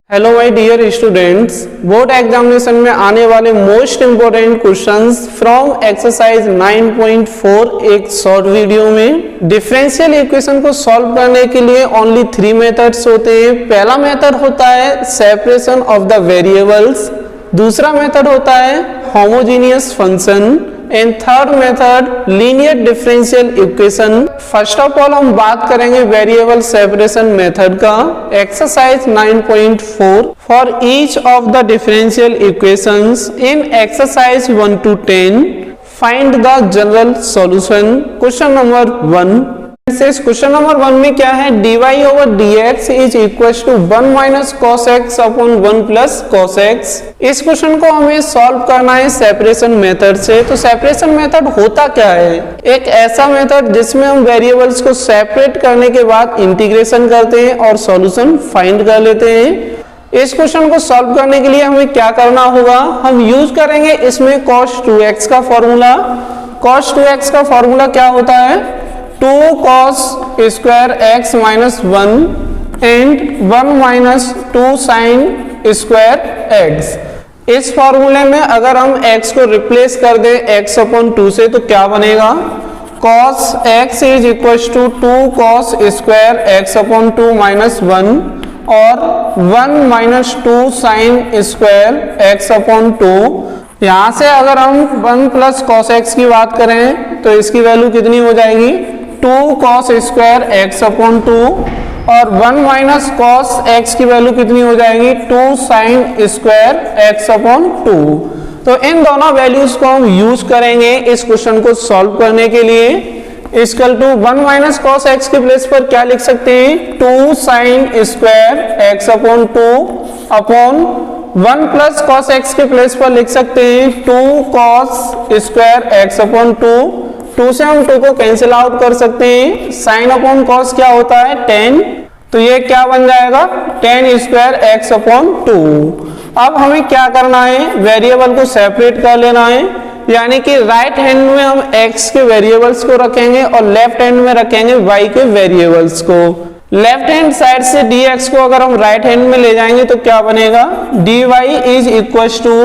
Hello my dear students, board examination में आने वाले most important questions from exercise 9.4 एक शॉर्ट वीडियो में। डिफरेंशियल इक्वेशन को सॉल्व करने के लिए ओनली 3 मेथड्स होते हैं। पहला मेथड होता है सेपरेशन ऑफ द वेरिएबल्स, दूसरा मेथड होता है homogeneous function and third method linear differential equation. First of all हम बात करेंगे वेरिएबल सेपरेशन मेथड का। Exercise 9.4 for each of the differential equations in exercise 1 to 10 find the general solution. Question number 1, question number 1 में क्या है, dy over dx is equal to 1 minus cos x upon 1 plus cos x. इस question को हमें solve करना है separation method से। तो सेपरेशन मेथड होता क्या है, एक ऐसा मेथड जिसमें हम वेरिएबल्स को सेपरेट करने के बाद इंटीग्रेशन करते हैं और सॉल्यूशन फाइंड कर लेते हैं। इस क्वेश्चन को सॉल्व करने के लिए हमें क्या करना होगा, हम यूज करेंगे इसमें cos 2x का फॉर्मूला। cos 2x का फॉर्मूला क्या होता है, 2 cos square x minus 1 and 1 minus 2 sine square x। इस फॉर्मूले में अगर हम x को रिप्लेस कर दें x अपॉन 2 से तो क्या बनेगा, cos x is equal to 2 cos square x upon 2 minus 1 और 1 minus 2 sine square x upon 2। यहां से अगर हम 1 प्लस कॉस एक्स की बात करें तो इसकी वैल्यू कितनी हो जाएगी, 2 cos स्क्वायर x अपॉन 2 और 1 माइनस कॉस x की वैल्यू कितनी हो जाएगी, 2 साइन स्क्वायर x अपॉन 2। तो इन दोनों वैल्यूज को हम यूज करेंगे इस क्वेश्चन को सॉल्व करने के लिए। Equal to 1 minus cos x के प्लेस पर क्या लिख सकते हैं, 2 sine square x upon 2 upon 1 plus cos x के प्लेस पर लिख सकते हैं 2 cos स्क्वायर x अपॉन 2। 2 से हम 2 को कैंसिल आउट कर सकते हैं। साइन अपॉन कॉस क्या होता है, 10, तो ये क्या बन जाएगा, 10 स्क्वायर x अपॉन 2। अब हमें क्या करना है, वेरिएबल को सेपरेट कर लेना है, यानी कि राइट हैंड में हम x के वेरिएबल्स को रखेंगे और लेफ्ट हैंड में रखेंगे y के वेरिएबल्स को। लेफ्ट हैंड साइड से dx को अगर हम राइट हैंड में ले जाएंगे तो क्या बनेगा, dy is equal to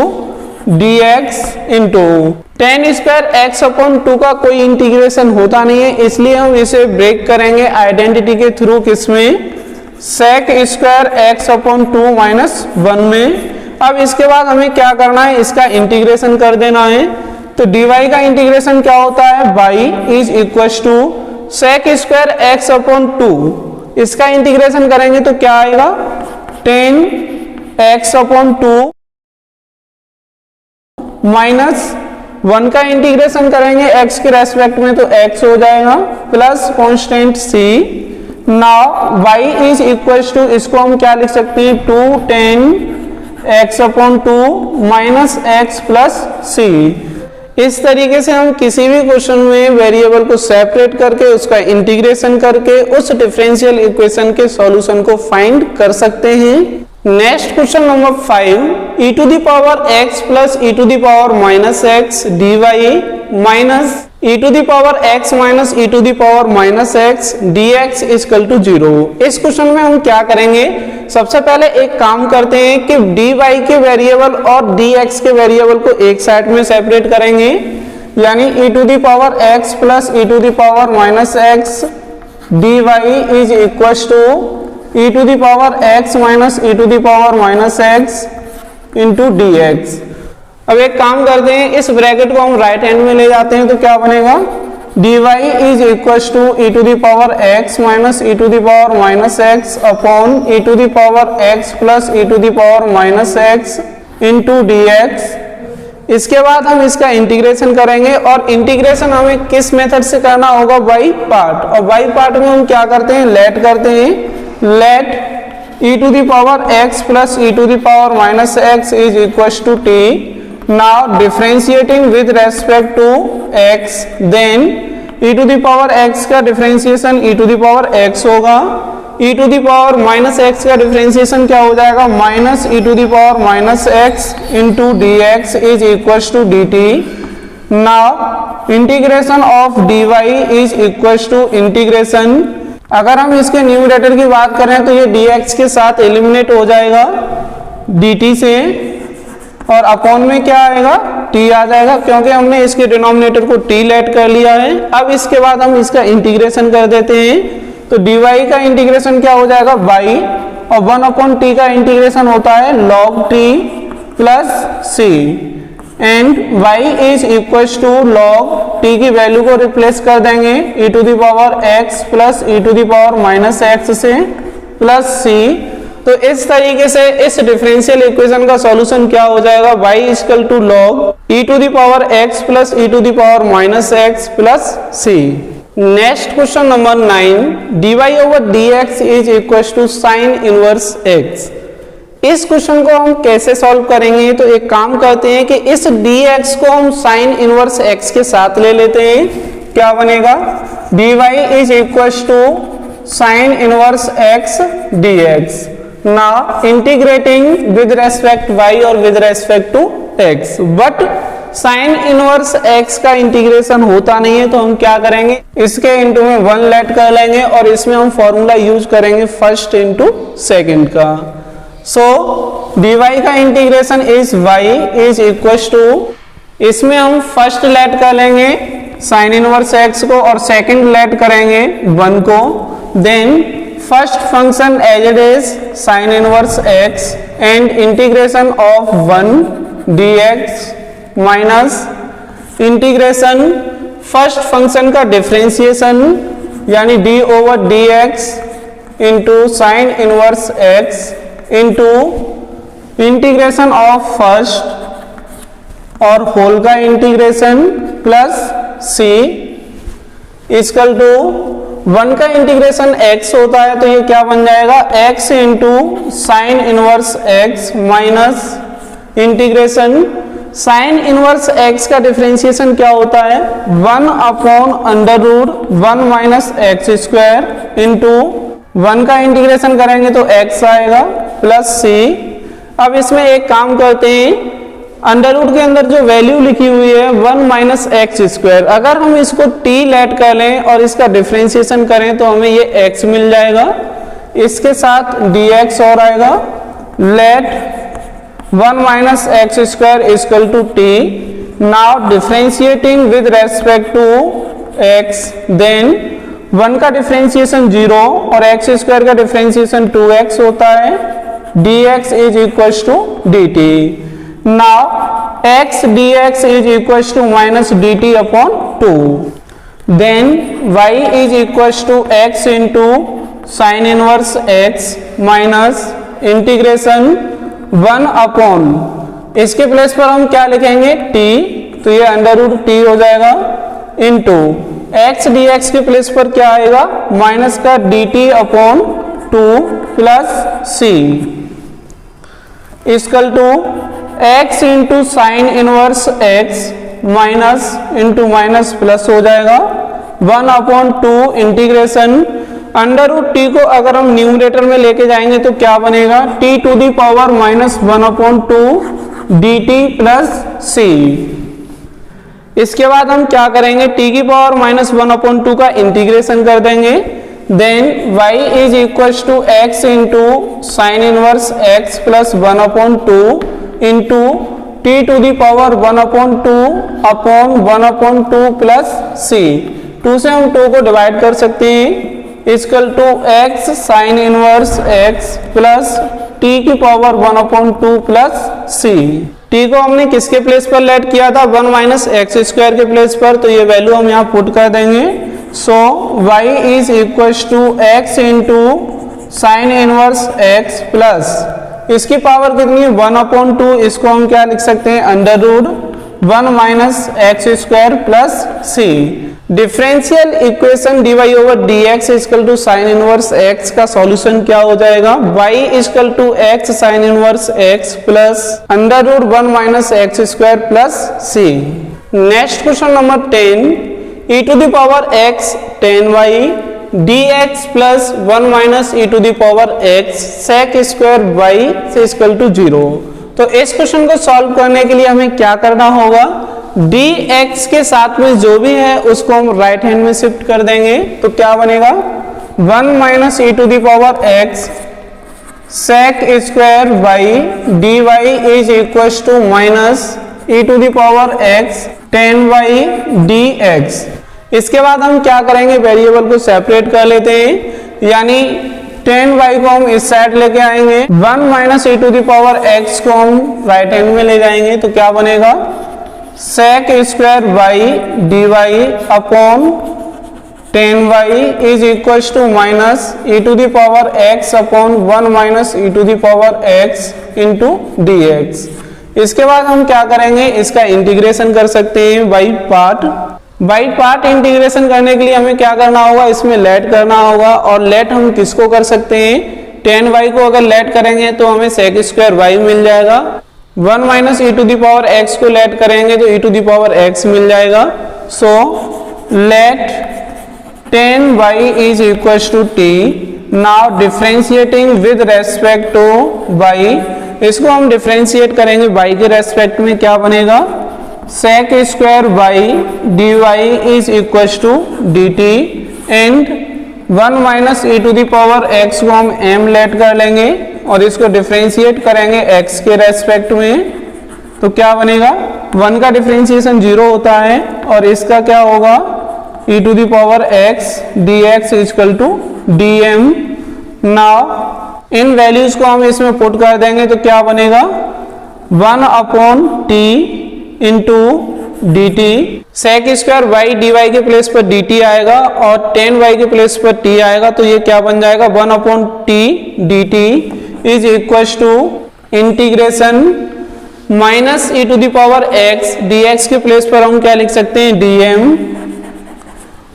dx into 10 square x upon 2 का कोई इंटीग्रेशन होता नहीं है, इसलिए हम इसे ब्रेक करेंगे आइडेंटिटी के थ्रू। किसमें, sec square x upon 2 minus 1 में। अब इसके बाद हमें क्या करना है, इसका इंटीग्रेशन कर देना है। तो dy का इंटीग्रेशन क्या होता है, y is equal to sec square x upon 2, इसका इंटीग्रेशन करेंगे तो क्या आएगा, 10x अपॉन 2 माइनस 1 का इंटीग्रेशन करेंगे x के रेस्पेक्ट में तो x हो जाएगा plus constant c। Now y is equal to, इसको हम क्या लिख सकते हैं, 210x upon 2 minus x plus c। इस तरीके से हम किसी भी क्वेश्चन में वेरिएबल को सेपरेट करके उसका इंटीग्रेशन करके उस डिफरेंशियल इक्वेशन के सॉल्यूशन को फाइंड कर सकते हैं। Next question number 5, e to the power x plus e to the power minus x dy minus e to the power x minus e to the power minus x dx equal to 0। इस question में हम क्या करेंगे, सबसे पहले एक काम करते हैं कि dy के वेरिएबल और dx के वेरिएबल को एक साइड में सेपरेट करेंगे, यानी e to the power x plus e to the power minus x dy is equal to e to the power x minus e to the power minus x into dx। अब एक काम करते हैं, इस bracket को हम right hand में ले जाते हैं तो क्या बनेगा, dy is equal to e to the power x minus e to the power minus x upon e to the power x plus e to the power minus x into dx। इसके बाद हम इसका integration करेंगे और integration हमें किस method से करना होगा, बाई पार्ट। और बाई पार्ट में हम क्या करते हैं, लेट करते हैं, let e to the power x plus e to the power minus x is equal to t। Now differentiating with respect to x, then e to the power x का differentiation e to the power x होगा, e to the power minus x का differentiation क्या हो जाएगा, minus e to the power minus x into dx is equal to dt। Now integration of dy is equal to integration, अगर हम इसके numerator की बात करें तो ये dx के साथ एलिमिनेट हो जाएगा dt से, और अपॉन में क्या आएगा, t आ जाएगा, क्योंकि हमने इसके डिनोमिनेटर को t लेट कर लिया है। अब इसके बाद हम इसका इंटीग्रेशन कर देते हैं, तो dy का इंटीग्रेशन क्या हो जाएगा, y, और 1/t का इंटीग्रेशन होता है log t plus c, and y is equal to log t की वैल्यू को रिप्लेस कर देंगे e to the power x plus e to the power minus x से प्लस c। तो इस तरीके से इस डिफरेंशियल इक्वेशन का सॉल्यूशन क्या हो जाएगा, y equal to log e to the power x plus e to the power minus x plus c। Next question number 9, dy over dx is equal to sine inverse x। इस question को हम कैसे solve करेंगे, तो एक काम करते हैं कि इस dx को हम साइन इनवर्स x के साथ ले लेते हैं। क्या बनेगा, dy is equal to sine inverse x dx। Now integrating with respect y और with respect to x, but sine inverse x का इंटीग्रेशन होता नहीं है, तो हम क्या करेंगे, इसके इंटू में 1 लेट कर लेंगे और इसमें हम फॉर्मूला यूज करेंगे फर्स्ट इंटू सेकेंड का। सो dy का integration is y is equal to, इसमें हम फर्स्ट लेट कर लेंगे साइन इनवर्स x को और सेकंड लेट करेंगे 1 को, then first function as it is sine inverse x and integration of 1 dx minus integration first function का डिफरेंशिएशन यानी d over dx into sine inverse x into integration of first और whole का integration plus c equal to 1 का integration x होता है, तो ये क्या बन जाएगा, x into sine inverse x minus integration sine inverse x का डिफरेंशिएशन क्या होता है, 1 upon under root 1 minus x square into 1 का इंटीग्रेशन करेंगे तो x आएगा प्लस c। अब इसमें एक काम करते हैं, अंडर रूट के अंदर जो वैल्यू लिखी हुई है 1 माइनस एक्स स्क्वायर, अगर हम इसको t लेट कर लें और इसका डिफरेंशिएशन करें तो हमें ये x मिल जाएगा, इसके साथ dx और आएगा, let 1 minus x square equal to t। Now differentiating with respect to x, then 1 का डिफरेंशिएशन 0 और एक्स स्क्वायर का डिफरेंशिएशन 2x होता है, dx is equal to dt। Now x dx is equal to minus dt upon 2, then y is equal to x into sine inverse x minus integration 1 upon, इसके place पर हम क्या लिखेंगे t, तो ये under root t हो जाएगा into x dx के प्लेस पर क्या आएगा, माइनस का dt upon 2 plus c equal to x into sine inverse x minus into minus plus हो जाएगा 1 upon 2 integration under root t को अगर हम न्यूमरेटर में लेके जाएंगे तो क्या बनेगा, t to the power minus 1 upon 2 dt plus c। इसके बाद हम क्या करेंगे, t की पावर माइनस 1 अपॉन 2 का इंटीग्रेशन कर देंगे, then y is equal to x into sine inverse x plus 1 upon 2 into t to the power 1 upon 2 upon 1 upon 2 plus c। 2 से हम 2 को डिवाइड कर सकते हैं, equal to x sine inverse x plus t की power 1 upon 2 plus c। t को हमने किसके प्लेस पर लेट किया था, 1 माइनस एक्स स्क्वायर के प्लेस पर, तो ये वैल्यू हम यहाँ पुट कर देंगे। So y is equal to x into sine inverse x plus इसकी पावर कितनी है 1 अपॉन 2, इसको हम क्या लिख सकते हैं, under root 1 minus x square plus c। Differential equation dy over dx equal to sine inverse x का सॉल्यूशन क्या हो जाएगा, y equal to x sine inverse x plus under root 1 minus x square plus c। Next question number 10, e to the power x tan y dx plus 1 minus e to the power x sec square y से equal to 0। तो इस question को solve करने के लिए हमें क्या करना होगा, dx के साथ में जो भी है उसको हम राइट हैंड में शिफ्ट कर देंगे, तो क्या बनेगा 1 minus e to the power x sec square by d y is equal to minus e to the power x tan y dx। इसके बाद हम क्या करेंगे, वेरिएबल को सेपरेट कर लेते हैं, यानी tan y को हम इस साइड लेके आएंगे, 1 minus e to the power x को हम राइट हैंड में ले जाएंगे, तो क्या बनेगा sec square by d y upon tan y is equal to minus e to the power x upon 1 minus e to the power x into dx। इसके बाद हम क्या करेंगे, इसका इंटीग्रेशन कर सकते हैं बाई पार्ट इंटीग्रेशन करने के लिए हमें क्या करना होगा, इसमें लेट करना होगा, और लेट हम किसको कर सकते हैं, tan y को अगर लेट करेंगे तो हमें sec स्क्वायर y मिल जाएगा, 1 minus e to the power x को लेट करेंगे तो e to the power x मिल जाएगा। So let tan y is equals to t। now differentiating with respect to y, इसको हम डिफरेंशिएट करेंगे y के रेस्पेक्ट में, क्या बनेगा sec square by d y is equal to d t and 1 minus e to the power x को हम m late कर लेंगे और इसको डिफरेंशिएट करेंगे x के रेस्पेक्ट में, तो क्या बनेगा 1 का डिफरेंशिएशन 0 होता है और इसका क्या होगा e to the power x dx equal to dm। Now इन वैल्यूज को हम इसमें पुट कर देंगे तो क्या बनेगा 1 upon t into d t, sec square y d y के प्लेस पर डी टी आएगा और tan y के प्लेस पर t आएगा, तो ये क्या बन जाएगा 1 upon t d t is equal to integration minus e to the power x dx के प्लेस पर हम क्या लिख सकते हैं dm,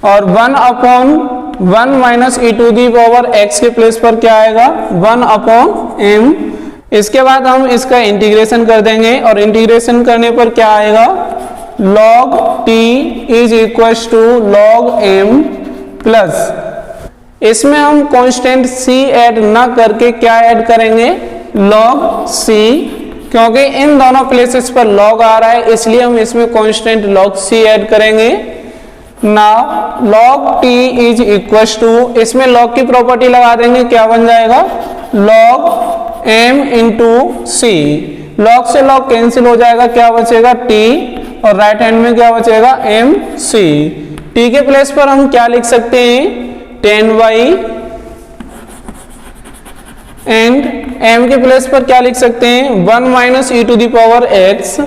और 1 upon 1 minus e to the power x के प्लेस पर क्या आएगा 1 अपॉन m। इसके बाद हम इसका इंटीग्रेशन कर देंगे और इंटीग्रेशन करने पर क्या आएगा log t is equal to log m plus, इसमें हम कांस्टेंट c ऐड ना करके क्या ऐड करेंगे log c, क्योंकि इन दोनों प्लेसेस पर log आ रहा है इसलिए हम इसमें कांस्टेंट log c ऐड करेंगे। Now log t is equal to, इसमें log की प्रॉपर्टी लगा देंगे, क्या बन जाएगा log m into c, log से log कैंसिल हो जाएगा, क्या बचेगा t और राइट हैंड में क्या बचेगा m c। t के प्लेस पर हम क्या लिख सकते हैं tan y एंड m के प्लेस पर क्या लिख सकते हैं 1 minus e to the power x,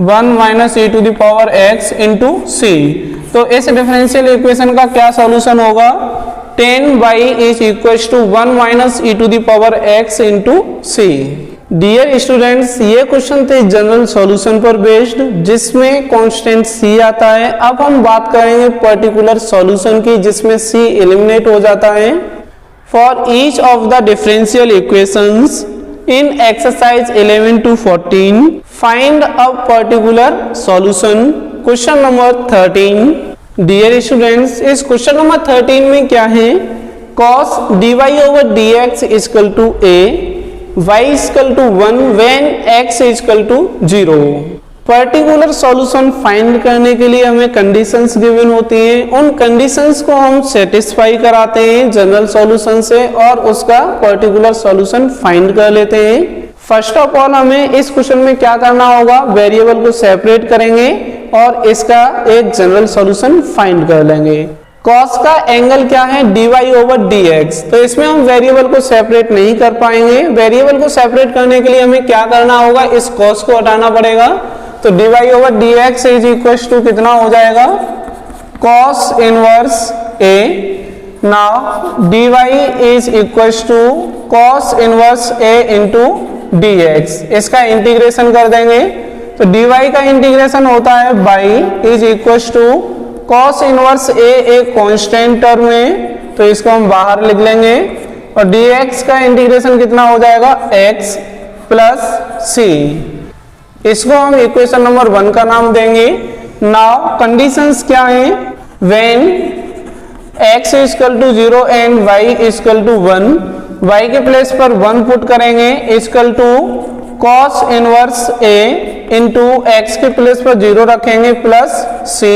1 minus e to the power x into c. तो इस डिफरेंशियल इक्वेशन का क्या सॉल्यूशन होगा tan y is equal to 1 minus e to the power x into c. Dear students, ये question थे general solution पर based जिसमें constant c आता है। अब हम बात करेंगे पर्टिकुलर सॉल्यूशन की जिसमें c एलिमिनेट हो जाता है। For each of the differential equations in exercise 11 to 14 find a particular solution। Question number 13। Dear students, इस क्वेश्चन नंबर 13 में क्या है cos dy over dx is equal to a, y is equal to 1 when x is equal to 0। Particular solution find करने के लिए हमें conditions given होती हैं, उन कंडीशंस को हम सेटिस्फाई कराते हैं जनरल सॉल्यूशन से और उसका पर्टिकुलर सॉल्यूशन फाइंड कर लेते हैं। फर्स्ट ऑफ ऑल हमें इस क्वेश्चन में क्या करना होगा, वेरिएबल को सेपरेट करेंगे और इसका एक जनरल सॉल्यूशन फाइंड कर लेंगे। कॉस का एंगल क्या है dy ओवर dx, तो इसमें हम वेरिएबल को सेपरेट नहीं कर पाएंगे। वेरिएबल को सेपरेट करने के लिए हमें क्या करना होगा, इस कॉस को हटाना पड़ेगा, तो dy over dx is equal to कितना हो जाएगा cos inverse a। Now dy is equal to cos inverse a into dx, इसका इंटीग्रेशन कर देंगे, तो dy का इंटीग्रेशन होता है by is equal to cos inverse a एक कांस्टेंट टर्म है तो इसको हम बाहर लिख लेंगे, और dx का इंटीग्रेशन कितना हो जाएगा x प्लस c, इसको हम इक्वेशन नंबर 1 का नाम देंगे। नाउ कंडीशंस क्या है, when x is equal to 0 and y is equal to 1, y के प्लेस पर 1 पुट करेंगे equal to cos inverse a into x के प्लेस पर 0 रखेंगे plus c,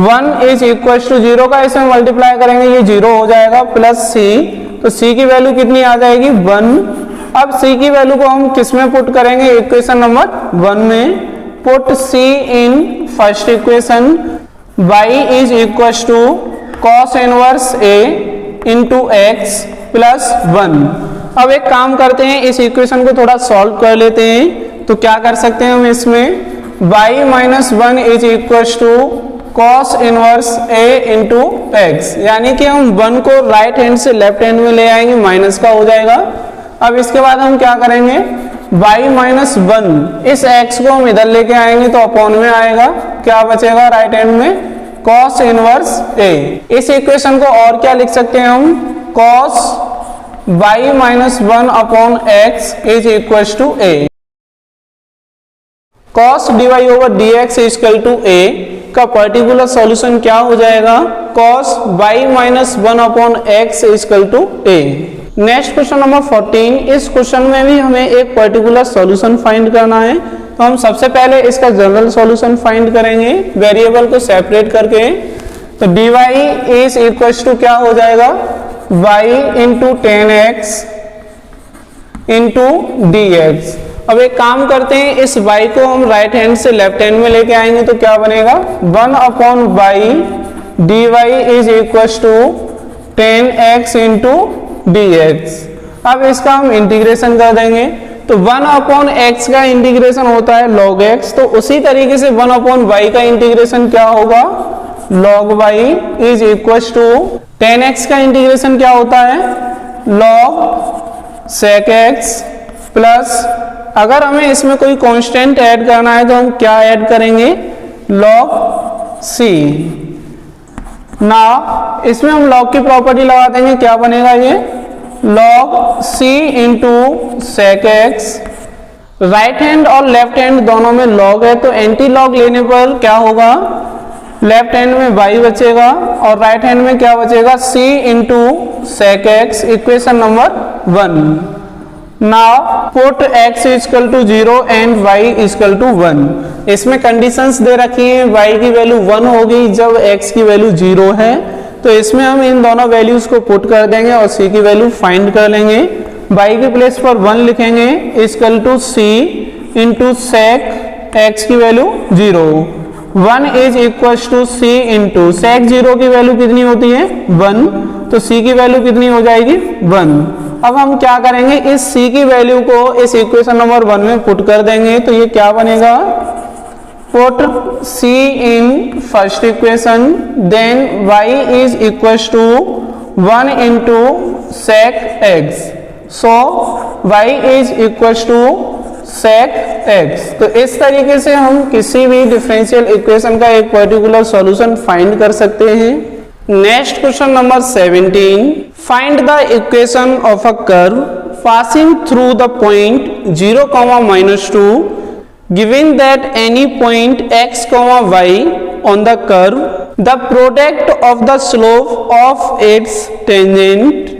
1 is equal to 0 का इसमें मल्टीप्लाई करेंगे ये 0 हो जाएगा प्लस c, तो c की वैल्यू कितनी आ जाएगी 1। अब c की वैल्यू को हम किस में पुट करेंगे, इक्वेशन नंबर 1 में। Put c in first equation, y is equal to cos inverse a into x plus 1। अब एक काम करते हैं, इस इक्वेशन को थोड़ा सॉल्व कर लेते हैं। तो क्या कर सकते हैं हम इसमें, y minus 1 is equal to cos inverse a into x, यानी कि हम 1 को राइट हैंड से लेफ्ट हैंड में ले आएंगे, माइनस का हो जाएगा। अब इसके बाद हम क्या करेंगे, y माइनस 1 इस x को हम इधर लेके आएंगे तो अपॉन में आएगा, क्या बचेगा राइट हैंड में, cos इनवर्स a। इस इक्वेशन को और क्या लिख सकते हैं हम, cos y minus 1 upon x is equal to a। cos dy over dx is equal to a का पर्टिकुलर सॉल्यूशन क्या हो जाएगा, cos y minus 1 upon x is equal to a। Next question number 14, इस question में भी हमें एक particular solution find करना है। तो हम सबसे पहले इसका जनरल सॉल्यूशन फाइंड करेंगे वेरिएबल को सेपरेट करके। तो dy इज इक्वल टू क्या हो जाएगा, y into 10x into dx। अब एक काम करते हैं, इस y को हम राइट हैंड से लेफ्ट हैंड में लेके आएंगे तो क्या बनेगा, 1 upon y dy is equal to 10x into dx। अब इसका हम इंटीग्रेशन कर देंगे। तो 1 अपॉन x का इंटीग्रेशन होता है log x, तो उसी तरीके से 1 अपॉन y का इंटीग्रेशन क्या होगा, log y is equal to 10x का इंटीग्रेशन क्या होता है, log sec x प्लस, अगर हमें इसमें कोई कांस्टेंट ऐड करना है तो हम क्या ऐड करेंगे, log c। ना इसमें हम log की प्रॉपर्टी लगा देंगे, क्या बनेगा ये, log c into sec x। Right hand और लेफ्ट हैंड दोनों में log है, तो एंटी लॉग लेने पर क्या होगा, लेफ्ट हैंड में y बचेगा और राइट हैंड में क्या बचेगा, c into sec x, equation number 1। Now put x equal to 0 and y equal to 1। इसमें कंडीशंस दे रखी हैं, y की वैल्यू 1 होगी जब x की वैल्यू 0 है। तो इसमें हम इन दोनों वैल्यूज को पुट कर देंगे और c की वैल्यू फाइंड कर लेंगे। y की प्लेस पर 1 लिखेंगे equal to c into sec x की value 0। 1 is equal to c into sec 0 की वैल्यू कितनी होती है 1, तो c की वैल्यू कितनी हो जाएगी 1। अब हम क्या करेंगे, इस c की वैल्यू को इस इक्वेशन नंबर 1 में पुट कर देंगे। तो ये क्या बनेगा, put c in first equation, then y is equal to 1 into sec x, so y is equal to sec x। तो इस तरीके से हम किसी भी डिफरेंशियल इक्वेशन का एक पर्टिकुलर सॉल्यूशन फाइंड कर सकते हैं। Next question number 17, find the equation of a curve passing through the point 0, -2 given that any point x, y on the curve, the product of the slope of its tangent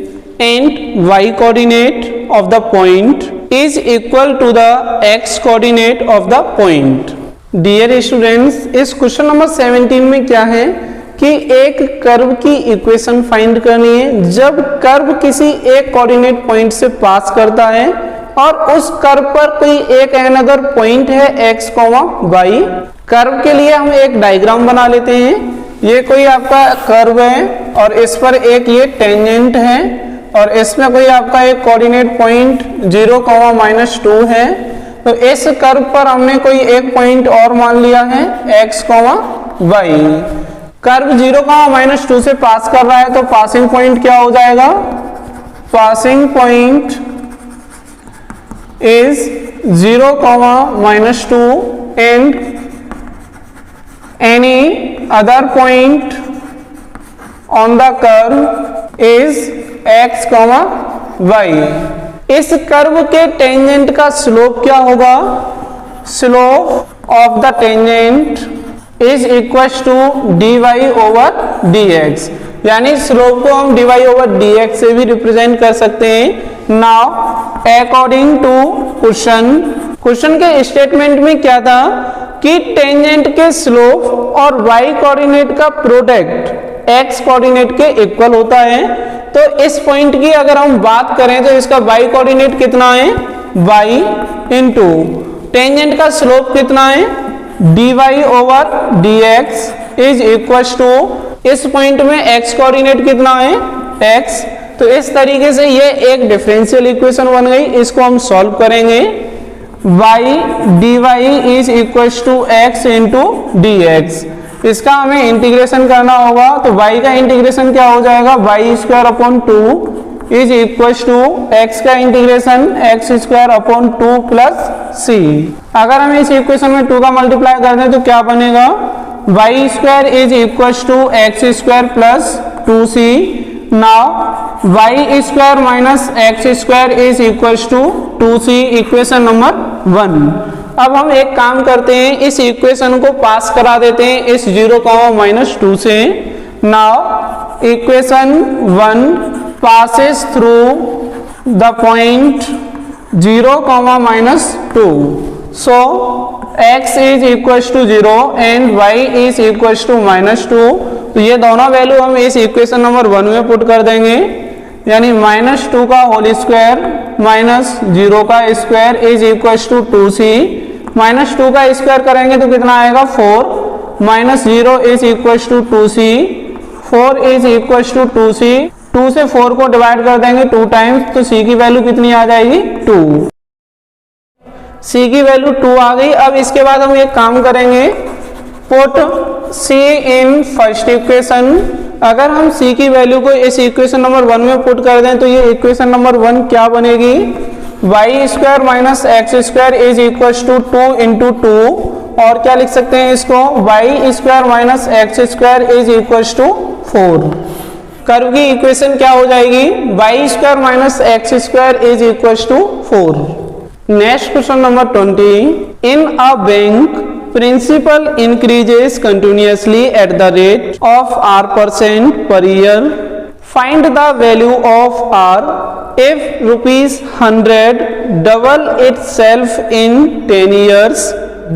and y coordinate of the point is equal to the x coordinate of the point। Dear students, इस question number 17 में क्या है कि एक curve की equation find करनी है जब कर्व किसी एक कोऑर्डिनेट पॉइंट से पास करता है और उस कर्व पर कोई एक अनदर पॉइंट है x, y। कर्व के लिए हम एक डायग्राम बना लेते हैं। ये कोई आपका कर्व है और इस पर एक ये टेंजेंट है और इसमें कोई आपका एक कोऑर्डिनेट पॉइंट 0, -2 है। तो इस कर्व पर हमने कोई एक पॉइंट और मान लिया है x, y। कर्व 0, -2 से पास कर रहा है तो पासिंग पॉइंट क्या हो जाएगा, passing point is 0, -2 and any other point on the curve is x, y। इस कर्व के टेंजेंट का स्लोप क्या होगा, slope of the tangent is equal to dy over dx, यानी स्लोप को हम dy ओवर dx से भी रिप्रेजेंट कर सकते हैं। नाउ अकॉर्डिंग टू क्वेश्चन के स्टेटमेंट में क्या था कि टेंजेंट के स्लोप और y कोऑर्डिनेट का प्रोडक्ट x कोऑर्डिनेट के इक्वल होता है। तो इस पॉइंट की अगर हम बात करें तो इसका y कोऑर्डिनेट कितना है, y इंटू टेंजेंट का स्लोप कितना है, dy over dx is equal to इस पॉइंट में x कोऑर्डिनेट कितना है, x। तो इस तरीके से ये एक डिफरेंशियल इक्वेशन बन गई। इसको हम सॉल्व करेंगे, y dy is equal to x into dx। इसका हमें इंटीग्रेशन करना होगा, तो y का इंटीग्रेशन क्या हो जाएगा, y square upon 2 is equal to x का integration x square upon 2 plus c। अगर हम इस इक्वेशन में 2 का मल्टीप्लाई कर दें तो क्या बनेगा, y square is equal to x square plus 2c। Now y square minus x square is equal to 2c, equation number 1। अब हम एक काम करते हैं, इस इक्वेशन को पास करा देते हैं इस 0,-2 से। Now equation 1 passes through the point 0,-2. So x is equal to 0 and y is equal to -2। तो ये दोनों वैल्यू हम इस इक्वेशन नंबर 1 में पुट कर देंगे, यानी -2 का होल स्क्वायर माइनस 0 का square is equal to 2c। -2 का स्क्वायर करेंगे तो कितना आएगा, 4 minus 0 is equal to 2c, 4 is equal to 2c। 2 से 4 को डिवाइड कर देंगे 2 टाइम्स, तो c की वैल्यू कितनी आ जाएगी, 2। c की वैल्यू 2 आ गई। अब इसके बाद हम एक काम करेंगे, put c in first equation. अगर हम c की वैल्यू को इस इक्वेशन नंबर 1 में पुट कर दें तो ये इक्वेशन नंबर 1 क्या बनेगी, y square minus x square is equal to 2 into 2, और क्या लिख सकते हैं इसको, y square minus x square is equal to 4। Curve की इक्वेशन क्या हो जाएगी, y square minus x square is equal to 4। Next question number 20, in a bank principal increases continuously at the rate of r% per year. Find the value of r if ₹100 double itself in 10 years.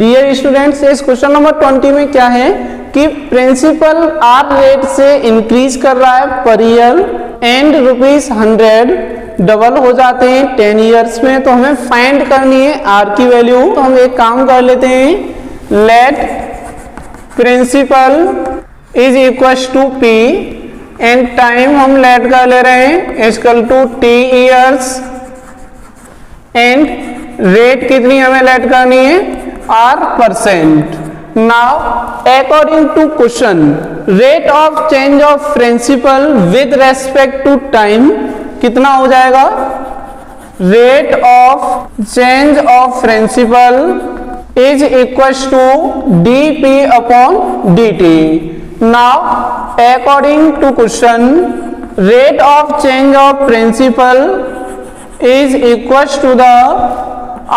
Dear students, इस question number 20 में क्या है कि principal r rate से increase कर रहा है per year and ₹100 double हो जाते हैं 10 ईयर्स में। तो हमें फाइंड करनी है r की वैल्यू। तो हम एक काम कर लेते हैं, let principal is equals to p and time हम let कर ले रहे हैं equal to t years and rate कितनी हमें let करनी है, r%। now according to question rate of change of principal with respect to time कितना हो जाएगा, rate of change of principal is equals to dp upon dt. Now according to question rate of change of principal is equals to the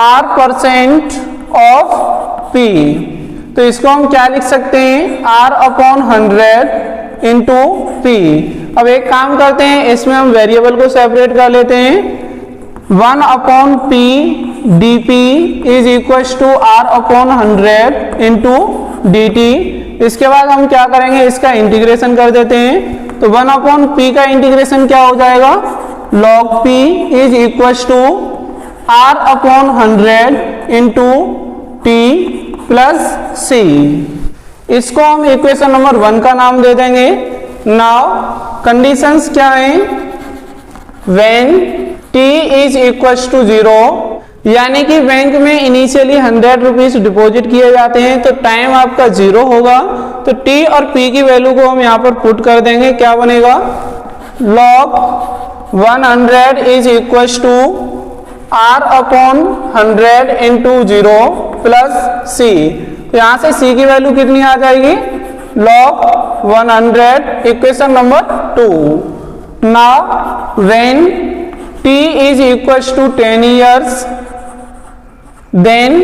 r% of p। तो इसको हम क्या लिख सकते हैं, r upon 100 इंटू p। अब एक काम करते हैं, इसमें हम वेरिएबल को सेपरेट कर लेते हैं, 1 upon p dp is equal to r upon 100 into dt। इसके बाद हम क्या करेंगे, इसका इंटीग्रेशन कर देते हैं। तो 1 अपॉन p का इंटीग्रेशन क्या हो जाएगा, log p is equal to r upon 100 into t plus c। इसको हम इक्वेशन नंबर 1 का नाम दे देंगे। नाउ कंडीशंस क्या हैं, when t is equal to 0, यानी कि बैंक में इनिशियली 100 रुपीज डिपॉजिट किए जाते हैं तो टाइम आपका 0 होगा। तो t और p की वैल्यू को हम यहाँ पर पुट कर देंगे, क्या बनेगा, log 100 is equal to r upon 100 into 0 plus c। तो यहाँ से c की वैल्यू कितनी आ जाएगी, log 100, equation number 2। Now when t is equals to 10 years then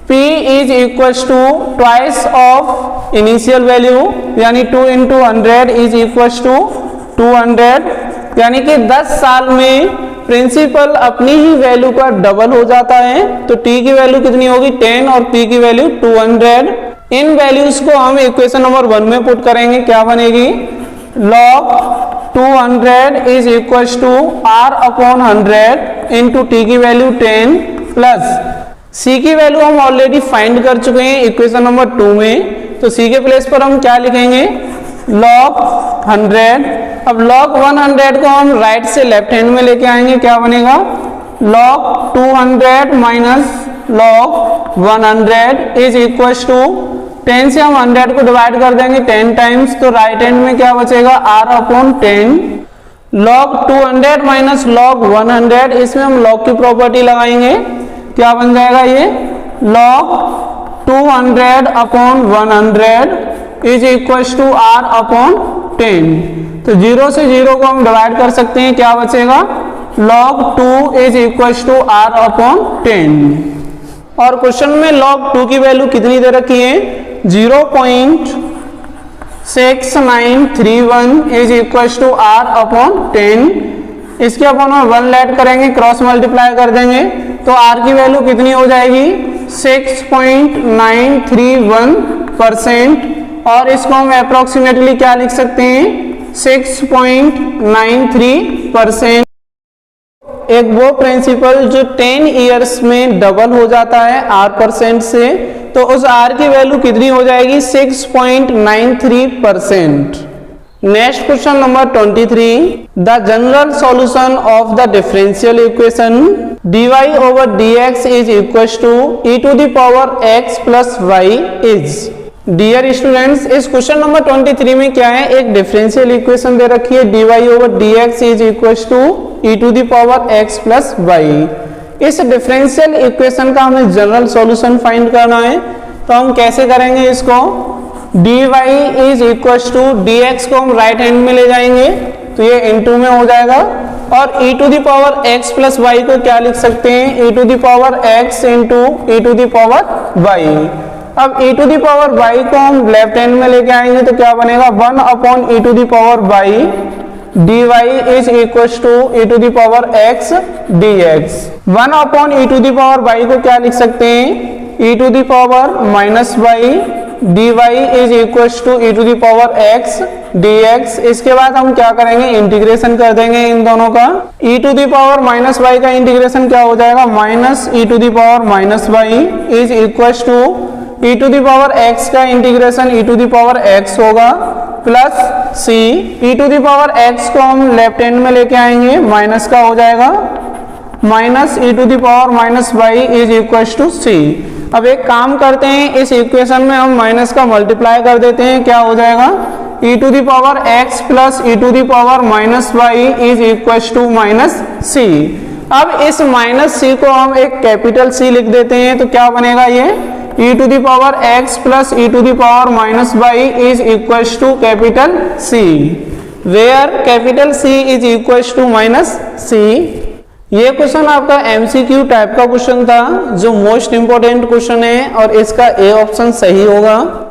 p is equals to twice of initial value, यानी 2 into 100 is equals to 200, यानी कि 10 साल में प्रिंसिपल अपनी ही वैल्यू का डबल हो जाता है। तो t की वैल्यू कितनी होगी, 10 और p की वैल्यू 200। इन वैल्यूज को हम इक्वेशन नंबर 1 में पुट करेंगे, क्या बनेगी, log 200 is equal to r upon 100 into T की वैल्यू 10 प्लस c की वैल्यू हम ऑलरेडी फाइंड कर चुके हैं इक्वेशन नंबर 2 में, तो c के प्लेस पर हम क्या लिखेंगे log 100। अब log 100 को हम राइट से लेफ्ट हैंड में लेके आएंगे, क्या बनेगा log 200 minus log 100 is equal to 10 से हम 100 को डिवाइड कर देंगे 10 टाइम्स, तो राइट हैंड में क्या बचेगा r upon 10 log 200 minus log 100, इसमें हम log की प्रॉपर्टी लगाएंगे, क्या बन जाएगा ये log 200 upon 100 is equal to r upon 10। तो 0 से 0 को हम डिवाइड कर सकते हैं, क्या बचेगा log 2 is equal to r upon 10। और क्वेश्चन में log 2 की वैल्यू कितनी दे रखी है 0.6931 is equal to r upon 10। इसके अपन हम 1 ऐड करेंगे, क्रॉस मल्टीप्लाई कर देंगे, तो r की वैल्यू कितनी हो जाएगी 6.931%। और इसको हम अप्रोक्सीमेटली क्या लिख सकते हैं 6.93%। एक वो प्रिंसिपल जो 10 इयर्स में डबल हो जाता है r% से, तो उस r की वैल्यू कितनी हो जाएगी 6.93%। Next question number 23, the general solution of the differential equation dy over dx is equal to e to the power x plus y is. Dear students, इस क्वेश्चन नंबर 23 में क्या है, एक डिफरेंशियल इक्वेशन दे रखी है dy over dx is equal to e to the power x plus y। इस differential equation का हमें जनरल सॉल्यूशन फाइंड करना है, तो हम कैसे करेंगे इसको dy is equal to dx को हम राइट हैंड में ले जाएंगे, तो ये इनटू में हो जाएगा, और e to the power x plus y को क्या लिख सकते हैं e to the power x into e to the power y। अब e to the power y को हम लेफ्ट हैंड में लेके आएंगे, तो क्या बनेगा 1 upon e to the power y dy is equal to e to the power x dx। 1 upon e to the power y को क्या लिख सकते हैं e to the power minus y dy is equal to e to the power x dx। इसके बाद हम क्या करेंगे इंटीग्रेशन कर देंगे इन दोनों का, e to the power minus y का इंटीग्रेशन क्या हो जाएगा minus e to the power minus y is equal to e to the power x का integration e to the power x होगा plus c। e to the power x को हम left hand में लेके आएंगे, माइनस का हो जाएगा minus e to the power minus y is equal to c। अब एक काम करते हैं, इस इक्वेशन में हम माइनस का मल्टीप्लाई कर देते हैं, क्या हो जाएगा e to the power x plus e to the power minus y is equal to minus c। अब इस माइनस c को हम एक कैपिटल C लिख देते हैं, तो क्या बनेगा ये e to the power x plus e to the power minus y is equal to capital C, where capital C is equal to minus c। ये क्वेश्चन आपका MCQ टाइप का क्वेश्चन था, जो मोस्ट इंपोर्टेंट क्वेश्चन है, और इसका A option सही होगा।